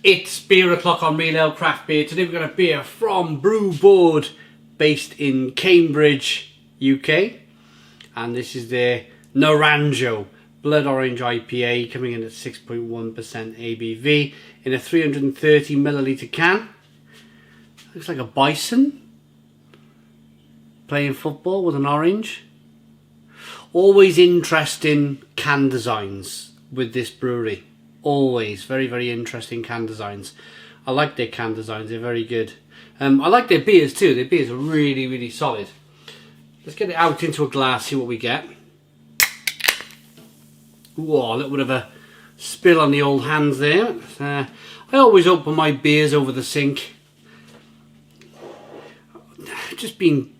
It's beer o'clock on Real Ale Craft Beer. Today we've got a beer from Brewboard, based in Cambridge, UK. And this is their Naranjo Blood Orange IPA, coming in at 6.1% ABV in a 330ml can. Looks like a bison playing football with an orange. Always interesting can designs with this brewery. Always very, very interesting can designs. I like their can designs, they're very good. I like their beers too. Their beers are really, really solid. Let's get it out into a glass, see what we get. Whoa, a little bit of a spill on the old hands there. I always open my beers over the sink. I've just been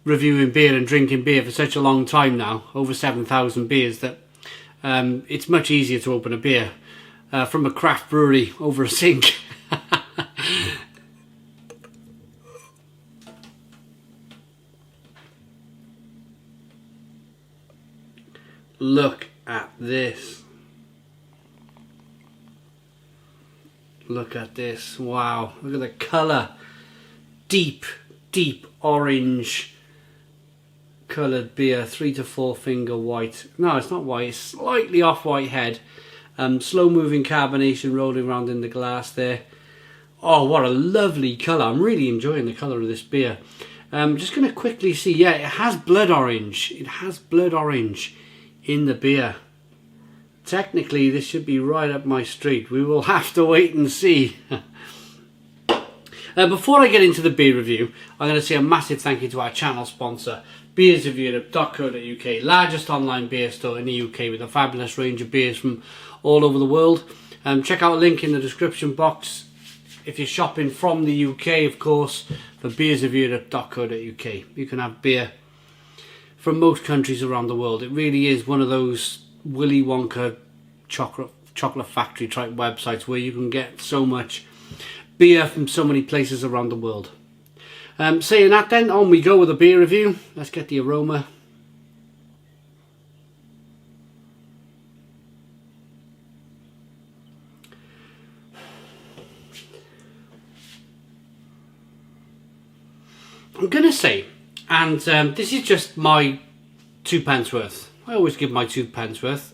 reviewing beer and drinking beer for such a long time now, over 7,000 beers, that it's much easier to open a beer from a craft brewery over a sink. Look at this. Look at this. Wow. Look at the colour. Deep, deep orange coloured beer. 3 to 4 finger white. No, it's not white. It's slightly off-white head. Slow moving carbonation rolling around in the glass there. Oh, what a lovely colour. I'm really enjoying the colour of this beer. Just going to quickly see. Yeah, it has blood orange. It has blood orange in the beer. Technically, this should be right up my street. We will have to wait and see. Before I get into the beer review, I'm going to say a massive thank you to our channel sponsor, beersofeurope.co.uk, largest online beer store in the UK with a fabulous range of beers from all over the world. Check out a link in the description box if you're shopping from the UK, of course, for beersofeurope.co.uk. You can have beer from most countries around the world. It really is one of those Willy Wonka chocolate factory type websites where you can get so much beer from so many places around the world. Saying that then, on we go with a beer review. Let's get the aroma. I'm going to say, and this is just my 2 pence worth. I always give my 2 pence worth.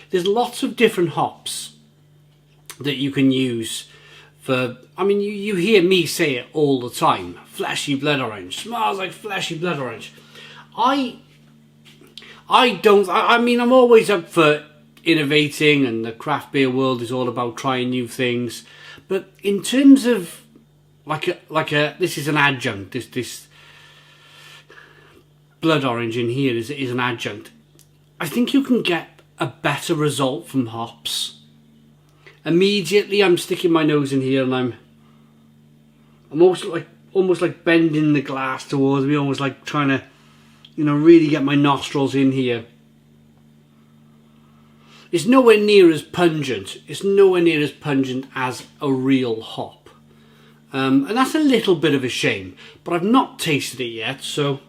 There's lots of different hops that you can use for, I mean, you hear me say it all the time. Fleshy blood orange. Smells like fleshy blood orange. I mean, I'm always up for innovating, and the craft beer world is all about trying new things. But in terms of this is an adjunct. This blood orange in here is an adjunct. I think you can get a better result from hops. Immediately, I'm sticking my nose in here, and I'm almost like bending the glass towards me, almost like trying to, really get my nostrils in here. It's nowhere near as pungent. It's nowhere near as pungent as a real hop. And that's a little bit of a shame, but I've not tasted it yet, so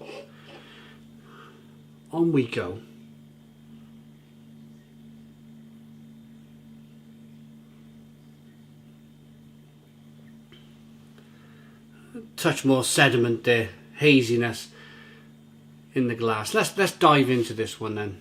on we go. Touch more sediment there, haziness in the glass. Let's dive into this one then.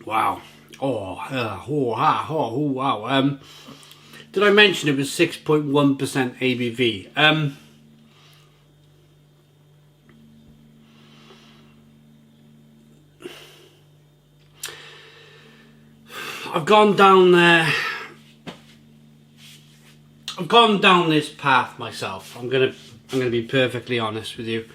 Wow. Wow. Did I mention it was 6.1% ABV? I've gone down this path myself. I'm gonna be perfectly honest with you.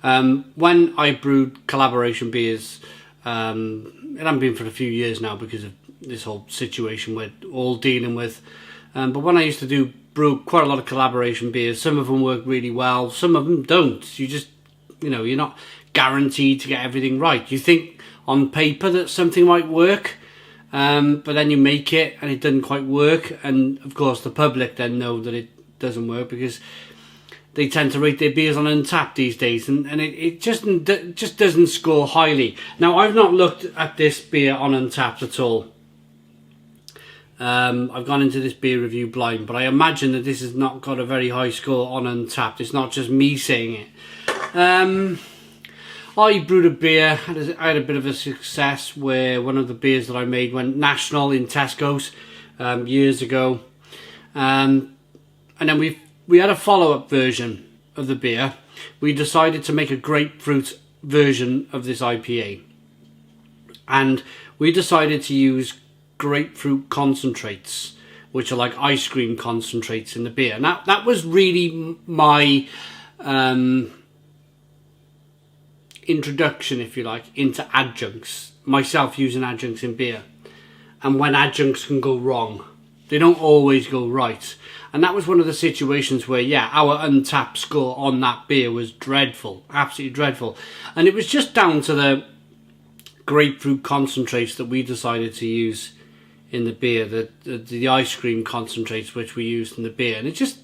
When I brewed collaboration beers, it hasn't been for a few years now because of this whole situation we're all dealing with. But when I used to brew quite a lot of collaboration beers, some of them work really well, some of them don't. You just, you're not guaranteed to get everything right. You think on paper that something might work, but then you make it and it doesn't quite work, and of course the public then know that it doesn't work because they tend to rate their beers on Untapped these days, and it just doesn't score highly. Now, I've not looked at this beer on Untapped at all. I've gone into this beer review blind, but I imagine that this has not got a very high score on Untapped. It's not just me saying it. I brewed a beer. I had a bit of a success where one of the beers that I made went national in Tesco's years ago, and then we had a follow-up version of the beer. We decided to make a grapefruit version of this IPA, and we decided to use grapefruit concentrates, which are like ice cream concentrates in the beer. And that was really my introduction, if you like, into adjuncts, myself using adjuncts in beer, and when adjuncts can go wrong. They don't always go right. And that was one of the situations where, yeah, our Untapped score on that beer was dreadful, absolutely dreadful. And it was just down to the grapefruit concentrates that we decided to use in the beer, the ice cream concentrates which we used in the beer. And it's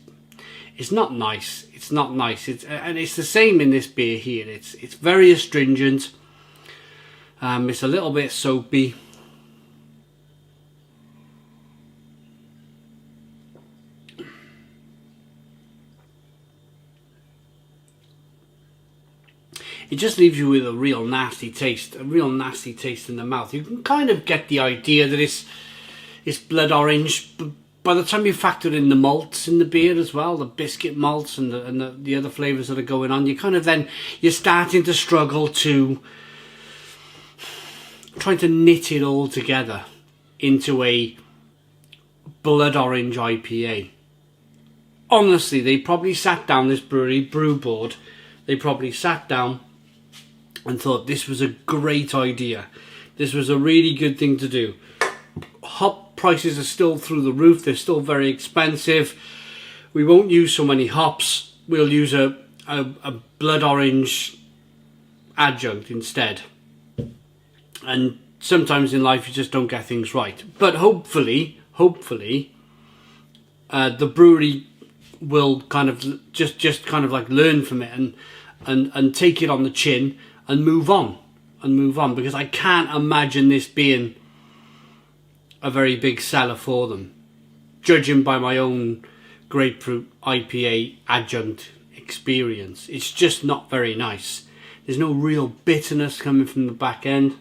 not nice. It's not nice. And it's the same in this beer here. It's very astringent. It's a little bit soapy. It just leaves you with a real nasty taste in the mouth. You can kind of get the idea that it's blood orange, but by the time you factor in the malts in the beer as well, the biscuit malts and the other flavours that are going on, you're starting to struggle to trying to knit it all together into a blood orange IPA. Honestly, they probably sat down, this brewery, Brewboard, they probably sat down and thought this was a great idea. This was a really good thing to do. Hop prices are still through the roof. They're still very expensive. We won't use so many hops. We'll use a blood orange adjunct instead. And sometimes in life you just don't get things right. But hopefully, the brewery will kind of just kind of like learn from it and take it on the chin and move on, because I can't imagine this being a very big seller for them, judging by my own grapefruit IPA adjunct experience. It's just not very nice. There's no real bitterness coming from the back end.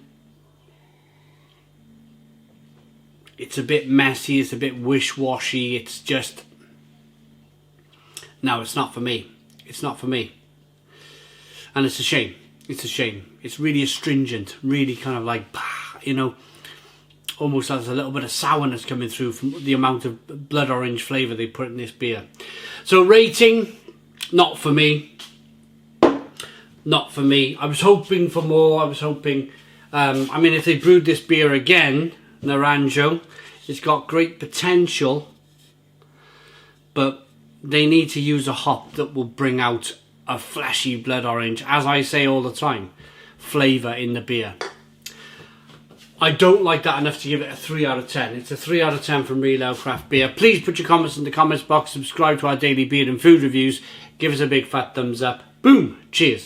It's a bit messy, it's a bit wish-washy, it's just... No, it's not for me. It's not for me. And it's a shame. It's a shame. It's really astringent, really kind of like, you know, almost has a little bit of sourness coming through from the amount of blood orange flavour they put in this beer. So rating, not for me. Not for me. I was hoping for more. I was hoping, I mean, if they brewed this beer again, Naranjo, it's got great potential, but they need to use a hop that will bring out a fleshy blood orange, as I say all the time, flavour in the beer. I don't like that enough to give it a 3 out of 10. It's a 3 out of 10 from Real Ale Craft Beer. Please put your comments in the comments box, subscribe to our daily beer and food reviews, give us a big fat thumbs up. Boom! Cheers!